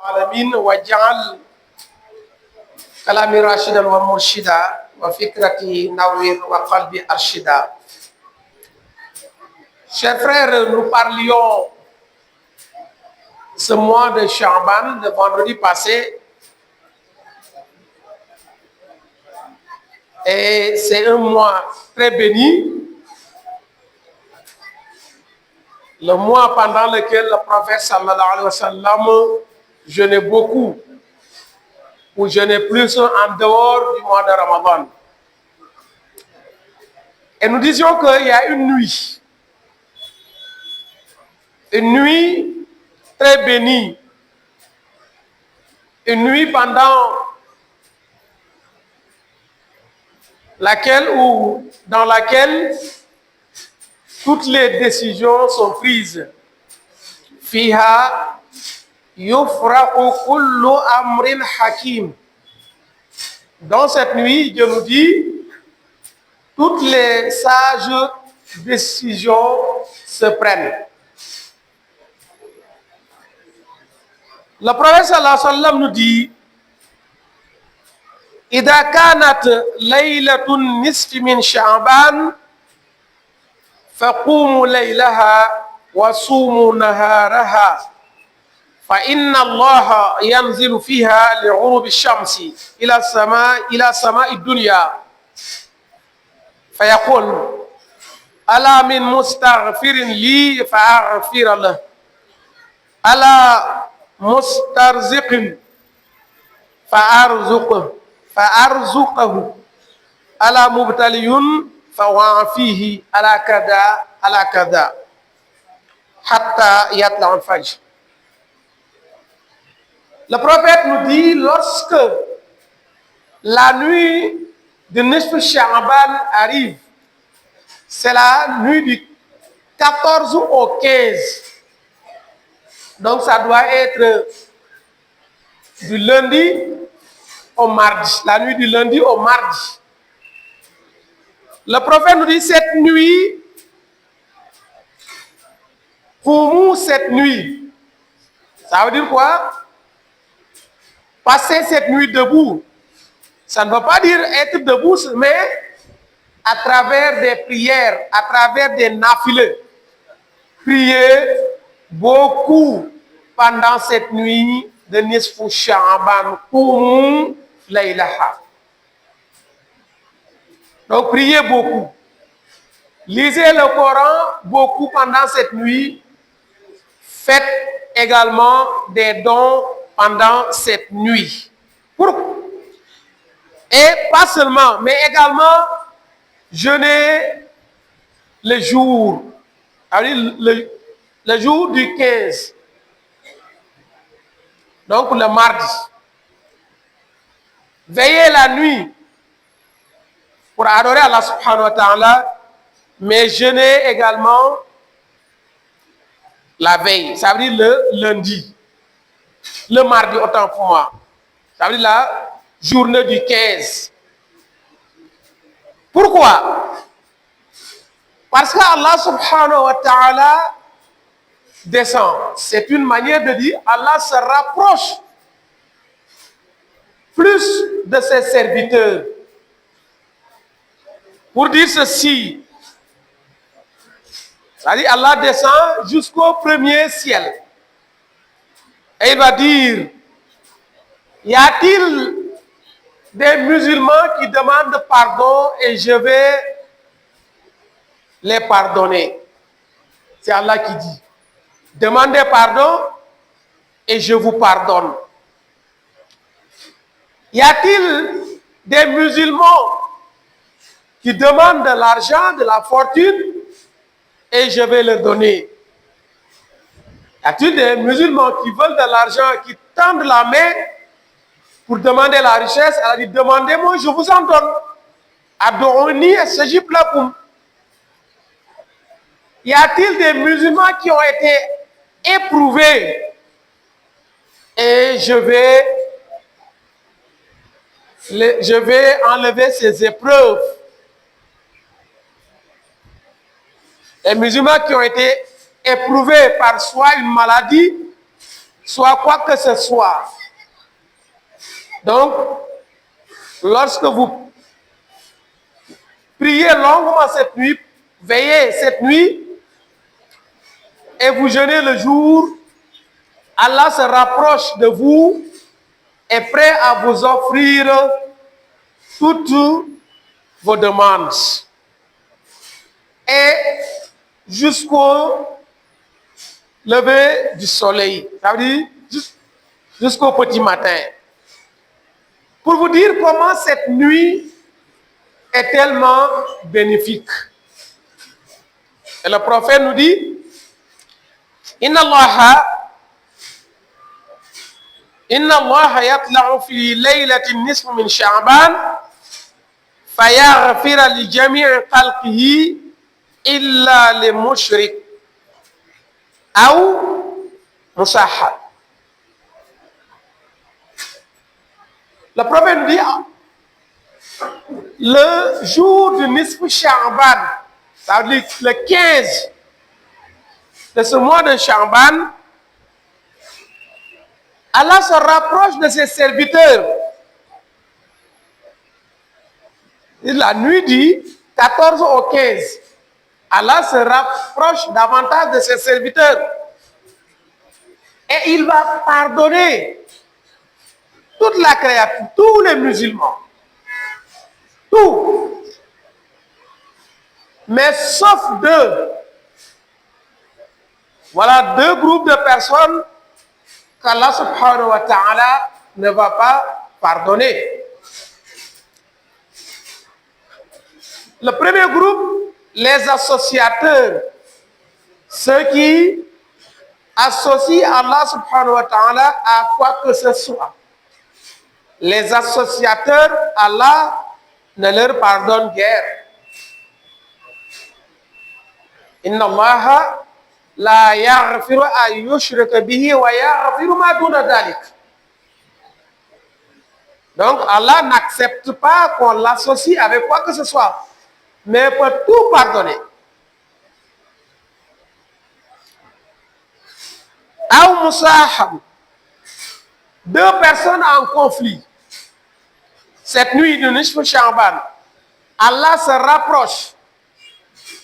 العالمين واجعل كلامي راشدا ومرشدا وفكرتي نوير وقلبي أرشدا. Chers frères, nous parlions ce mois de Sha'ban, le vendredi passé, et c'est un mois très béni, le mois pendant lequel le prophète sallallahu alayhi wa sallam jeûnait beaucoup, ou jeûnait plus en dehors du mois de Ramadan. Et nous disions qu'il y a une nuit très bénie, une nuit pendant laquelle ou dans laquelle toutes les décisions sont prises. Fiha yufraqu kullu amrin hakim. Dans cette nuit, Dieu nous dit, toutes les sages décisions se prennent. Le prophète sallallahu alayhi wa sallam nous dit, إذا كانت ليلة النصف من شعبان فقوموا ليلها وصوموا نهارها فإن الله ينزل فيها لغروب الشمس إلى سماء الدنيا فيقول ألا من مستغفر لي فأغفر له ألا مسترزق فأرزقه ألا مبتلي فوافيه على كذا حتى يطلع الفجر. Le prophète nous dit, lorsque la nuit de Nisf Sha'ban arrive, c'est la nuit du 14 au 15. Donc ça doit être du lundi au mardi, la nuit du lundi au mardi. Le prophète nous dit, cette nuit, pour nous, cette nuit, ça veut dire quoi? Passer cette nuit debout. Ça ne veut pas dire être debout, mais à travers des prières, à travers des nafilés. Prier beaucoup pendant cette nuit de Nisfu Sha'ban. Qumu laylaha. Donc priez beaucoup. Lisez le Coran beaucoup pendant cette nuit. Faites également des dons pendant cette nuit. Et pas seulement, mais également jeûner le jour. Le jour du 15. Donc le mardi. Veillez la nuit pour adorer Allah subhanahu wa ta'ala, mais jeûner également la veille. Ça veut dire le lundi. Le mardi, autant pour moi. Ça veut dire la journée du 15. Pourquoi? Parce qu'Allah subhanahu wa ta'ala descend. C'est une manière de dire Allah se rapproche plus de ses serviteurs. Pour dire ceci, c'est-à-dire Allah descend jusqu'au premier ciel. Et il va dire, y a-t-il des musulmans qui demandent pardon et je vais les pardonner? C'est Allah qui dit, demandez pardon et je vous pardonne. Y a-t-il des musulmans qui demandent de l'argent, de la fortune et je vais leur donner? Y a-t-il des musulmans qui veulent de l'argent, qui tendent la main pour demander la richesse? Elle a dit, demandez-moi, je vous en donne. Adoroni astajib lakum. Y a-t-il des musulmans qui ont été éprouvés et je vais enlever ces épreuves? Les musulmans qui ont été éprouvés par soit une maladie, soit quoi que ce soit. Donc, lorsque vous priez longuement cette nuit, veillez cette nuit, et vous jeûnez le jour, Allah se rapproche de vous, est prêt à vous offrir toutes vos demandes. Et jusqu'au lever du soleil, ça veut dire jusqu'au petit matin. Pour vous dire comment cette nuit est tellement bénéfique. Et le prophète nous dit, Inna Allah yatla'u fi laylatin nisf min Sha'ban fayaghfira li jami'i khalqihi illa li mushrik ou musahhad. Le prophète nous dit, le jour du Nisf Sha'ban, ça veut dire le 15 de ce mois de Sha'ban, Allah se rapproche de ses serviteurs. La nuit du 14 au 15, Allah se rapproche davantage de ses serviteurs. Et il va pardonner toute la créature, tous les musulmans. Tout. Mais sauf deux. Voilà deux groupes de personnes qu'Allah subhanahu wa ta'ala ne va pas pardonner. Le premier groupe, les associateurs, ceux qui associent Allah subhanahu wa ta'ala à quoi que ce soit. Les associateurs, Allah ne leur pardonne guère. Inna Allah la yaghfiru an yushraka bihi wa yaghfiru ma duna dhalik. Donc Allah n'accepte pas qu'on l'associe avec quoi que ce soit, mais peut tout pardonner. Aw musahab, deux personnes en conflit. Cette nuit de Nisf Sha'ban, Allah se rapproche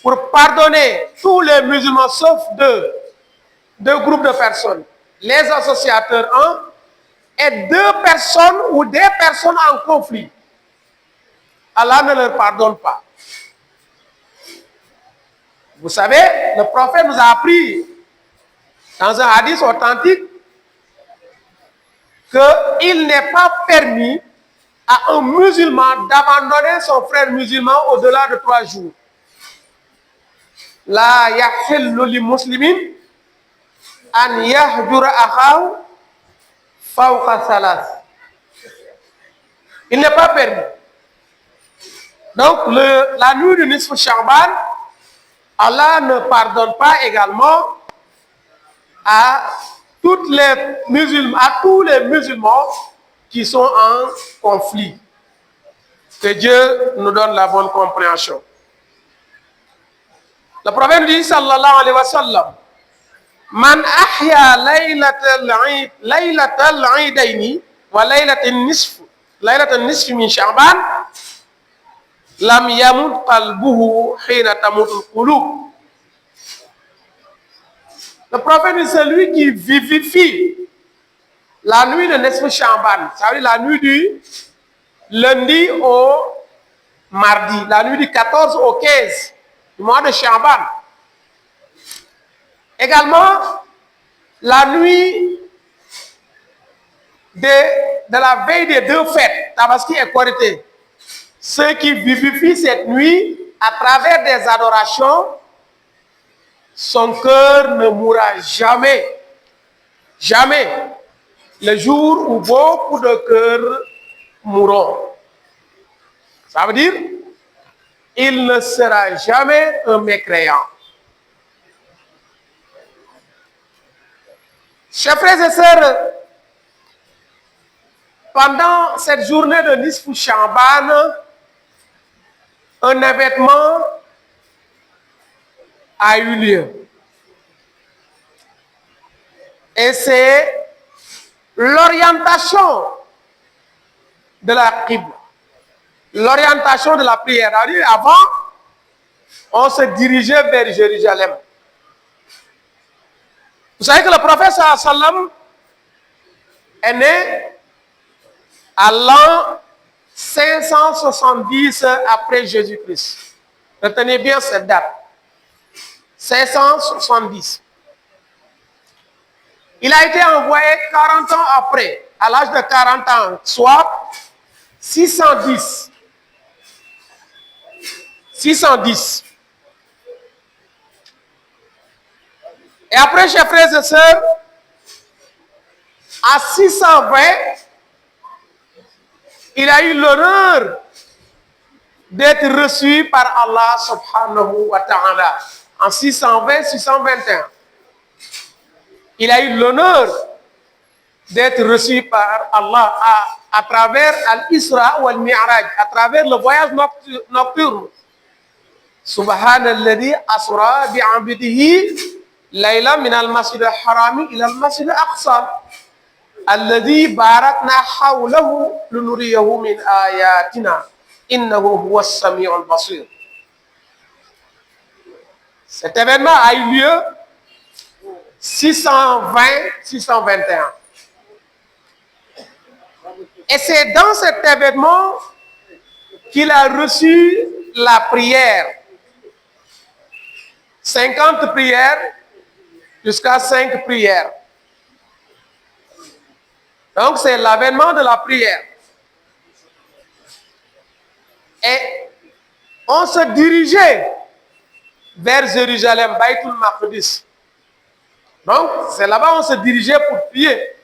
pour pardonner tous les musulmans sauf deux groupes de personnes. Les associateurs, un, et deux personnes ou des personnes en conflit. Allah ne leur pardonne pas. Vous savez, le prophète nous a appris dans un hadith authentique qu'il n'est pas permis à un musulman d'abandonner son frère musulman au-delà de 3 jours. La yahillu li muslimin an yahjura akhahu fawqa thalath. Il n'est pas permis. Donc, la nuit du Nisf Sha'ban, Allah ne pardonne pas également à tous les musulmans qui sont en conflit. Que Dieu nous donne la bonne compréhension. Le prophète dit, sallallahu alayhi wa sallam, Man ahya laylatal iidaini wa laylatal nisfi min Sha'ban lam yamut qalbuhu hina tamutul qulub. Le prophète dit, celui qui vivifie la nuit de Nisf Sha'ban, ça veut dire la nuit du lundi au mardi, la nuit du 14 au 15 du mois de Sha'ban. Également, la nuit de la veille des deux fêtes, Tabaski et Korité. Ceux qui vivifient cette nuit à travers des adorations, son cœur ne mourra jamais. Jamais. Le jour où beaucoup de cœurs mourront. Ça veut dire, il ne sera jamais un mécréant. Chers frères et sœurs, pendant cette journée de Nisf Sha'ban, un événement a eu lieu. Et c'est l'orientation de la Qibla, l'orientation de la prière. Avant, on se dirigeait vers Jérusalem. Vous savez que le prophète sallam est né à l'an 570 après Jésus-Christ. Retenez bien cette date. 570. Il a été envoyé 40 ans après, à l'âge de 40 ans, soit 610. 610. Et après, chers frères et sœurs, à 620, il a eu l'honneur d'être reçu par Allah subhanahu wa ta'ala. En 620, 621. Il a eu l'honneur d'être reçu par Allah à travers Al-Isra ou Al-Mi'raj, à travers le voyage nocturne. Subhanalladhi asra bi'abdihi layla min al-masjid al-harami ila al-masjid al-aqsa alladhi barakna hawlahu lunuriyahu min ayatina innahu huwa as-sami'u al-basir. Cet événement a eu lieu 620-621. Et c'est dans cet événement qu'il a reçu la prière. 50 prières jusqu'à 5 prières. Donc c'est l'avènement de la prière. Et on se dirigeait vers Jérusalem, Baytul Maqdis. Donc c'est là-bas on se dirigeait pour prier.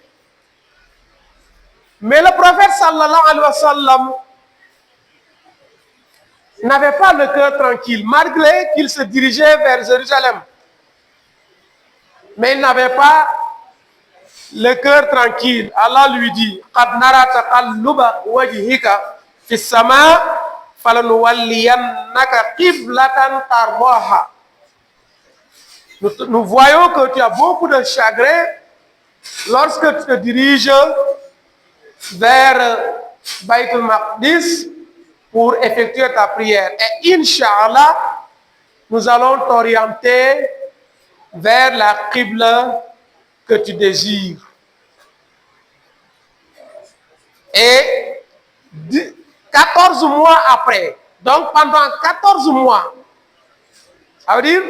Mais le prophète sallallahu alayhi wa sallam n'avait pas le cœur tranquille, malgré qu'il se dirigeait vers Jérusalem. Mais il n'avait pas le cœur tranquille. Allah lui dit, قَدْ نَرَى تَقَلُّبَ وَجْهِكَ فِي السَّمَاءِ فَلَنُوَلِّيَنَّكَ قِبْلَةً تَرْضَاهَا. Nous voyons que tu as beaucoup de chagrin lorsque tu te diriges vers Baytul Maqdis pour effectuer ta prière. Et Inch'Allah, nous allons t'orienter vers la Qibla que tu désires. Et 14 mois après, donc pendant 14 mois, ça veut dire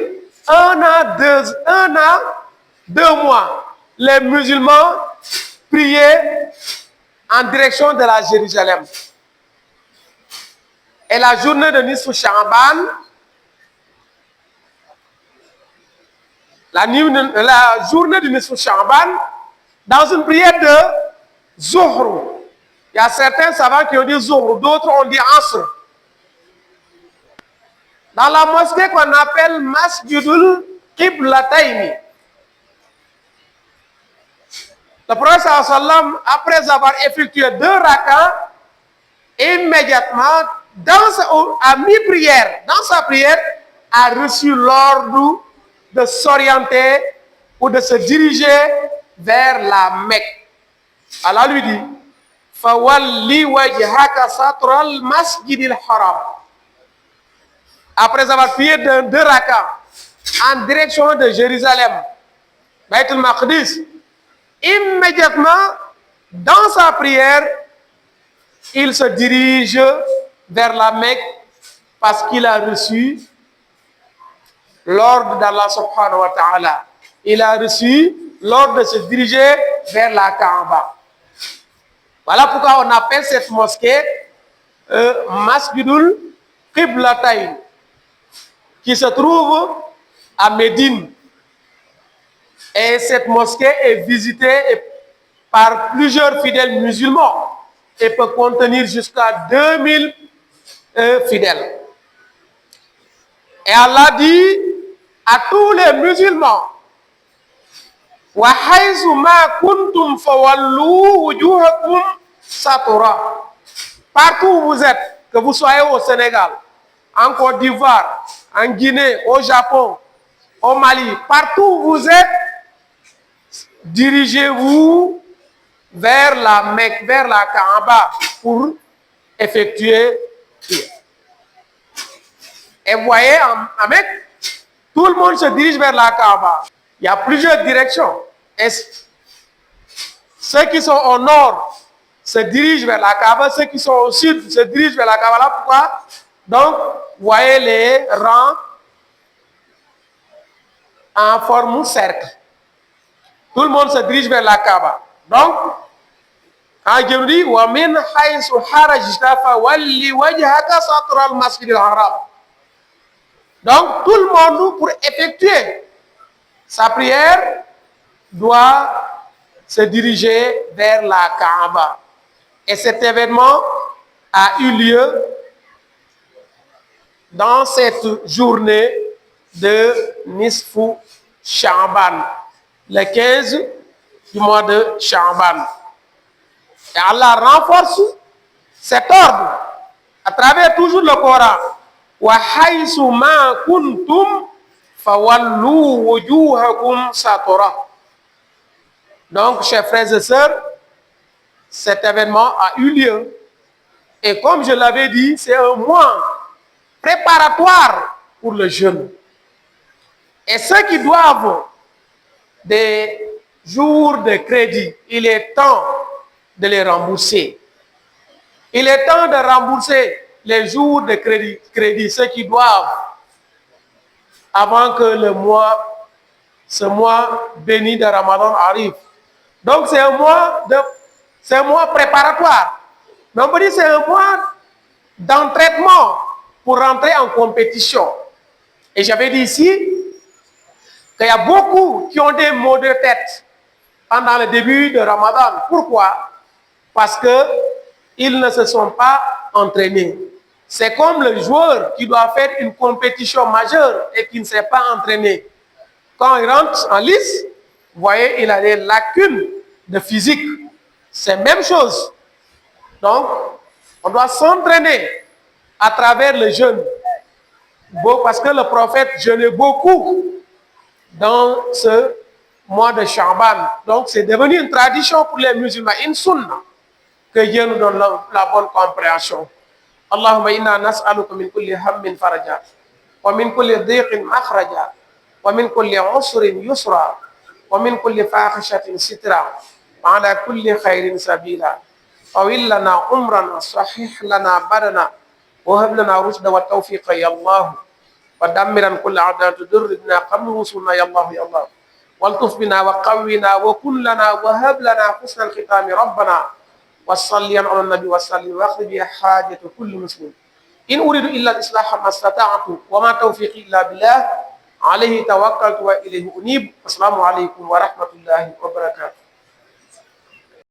1 an, 2 mois, les musulmans priaient en direction de la Jérusalem. Et la journée de Nisfu Sha'ban, la journée de Nisfu Sha'ban, dans une prière de Zuhr. Il y a certains savants qui ont dit Zuhr, d'autres ont dit Asr. Dans la mosquée qu'on appelle Masjidul Qiblataini, le prophète sallam, après avoir effectué 2 rakats, immédiatement, à mi-prière, dans sa prière, a reçu l'ordre de s'orienter ou de se diriger vers la Mecque. Allah lui dit, Fawalli wajhaka satral masjidil haram. Après avoir prié 2 rakats en direction de Jérusalem, Baytul Maqdis, immédiatement, dans sa prière, il se dirige vers la Mecque parce qu'il a reçu l'ordre d'Allah subhanahu wa ta'ala. Il a reçu l'ordre de se diriger vers la Kaaba. Voilà pourquoi on appelle cette mosquée Masjidul Qiblatayn, qui se trouve à Médine. Et cette mosquée est visitée par plusieurs fidèles musulmans et peut contenir jusqu'à 2000 fidèles. Et Allah dit à tous les musulmans, wa haythu ma kuntum fawallu wujuhakum satura. Partout où vous êtes, que vous soyez au Sénégal, en Côte d'Ivoire, en Guinée, au Japon, au Mali, partout où vous êtes, dirigez-vous vers la Mecque, vers la Kaaba pour effectuer prière. Et vous voyez, en Mecque, tout le monde se dirige vers la Kaaba. Il y a plusieurs directions. Et ceux qui sont au nord se dirigent vers la Kaaba, ceux qui sont au sud se dirigent vers la Kaaba. Là, pourquoi? Donc, vous voyez les rangs en forme cercle. Tout le monde se dirige vers la Kaaba. Donc, quand Dieu nous dit, وَمِنْ حَيْثُ خَرَجْتَ فَوَلِّ وَجْهَكَ شَطْرَ الْمَسْجِدِ الْحَرَامِ. Donc, tout le monde, pour effectuer sa prière, doit se diriger vers la Kaaba. Et cet événement a eu lieu dans cette journée de Nisfu Sha'ban, le 15 du mois de Sha'ban. Et Allah renforce cet ordre à travers toujours le Coran. Wa haythu ma kuntum fawallu wujuhakum satora. Donc, chers frères et sœurs, cet événement a eu lieu. Et comme je l'avais dit, c'est un mois préparatoire pour le jeûne. Et ceux qui doivent des jours de crédit, il est temps de les rembourser. Il est temps de rembourser les jours de crédit, ceux qui doivent, avant que ce mois béni de Ramadan arrive. Donc c'est un mois préparatoire. Mais on peut dire que c'est un mois d'entraînement pour rentrer en compétition. Et j'avais dit ici qu'il y a beaucoup qui ont des maux de tête pendant le début de Ramadan. Pourquoi? Parce qu'ils ne se sont pas entraînés. C'est comme le joueur qui doit faire une compétition majeure et qui ne s'est pas entraîné. Quand il rentre en lice, vous voyez, il a des lacunes de physique. C'est la même chose. Donc, on doit s'entraîner à travers le jeûne. Parce que le prophète jeûnait beaucoup dans ce mois de Sha'ban. Donc, c'est devenu une tradition pour les musulmans, une sunna, que Dieu nous donne la bonne compréhension. Allahumma inna nas'aluka min kulli hammin faraja, wa min kulli dhiqin makhraja, wa min kulli usrin yusra, wa min kulli fahishatin sitra, wa ala kulli khairin sabila. طويل لنا عمرنا صحيح لنا بدنا وهب لنا رشد والتوفيق يا الله ودمرا كل عداء تدرنا قبل وصولنا يا الله يا الله والطف بنا وقونا وكن لنا وهب لنا حسن الختام ربنا وصلي على النبي وسلم واقض بها حاجة كل مسلم إن أريد إلا الإصلاح ما استطعت وما توفيقي إلا بالله عليه توكلت وإليه أنيب. السلام عليكم ورحمة الله وبركاته.